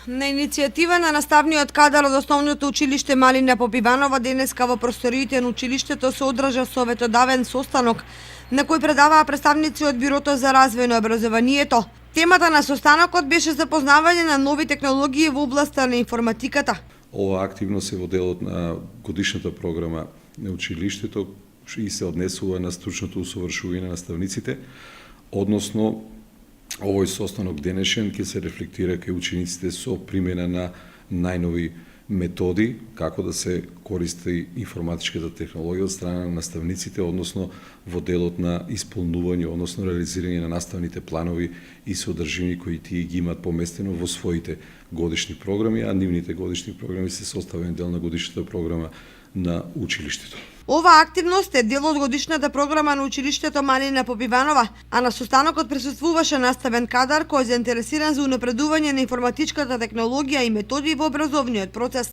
На иницијатива на наставниот кадар од Основното училиште Малина Попиванова денеска во просториите на училиштето се одржа советодавен состанок на кој предаваа представници од Бирото за развој на образованието. Темата на состанокот беше запознавање на нови технологии во областа на информатиката. Ова активност е во делот на годишната програма на училиштето и се однесува на стручното усовршување на наставниците, односно овој состанок денешен ќе се рефлектира кај учениците со примена на најнови методи како да се користи информатичката технологија од страна на наставниците, односно во делот на исполнување, односно реализирање на наставните планови и содржини кои тие ги имаат поместено во своите годишни програми, а нивните годишни програми се составени дел на годишната програма на училиштето. Оваа активност е дел од годишната програма на училиштето Малина Попиванова, а на состанокот присуствуваше наставен кадар кој е заинтересиран за унапредување на информатичката технологија и методи во образовниот процес.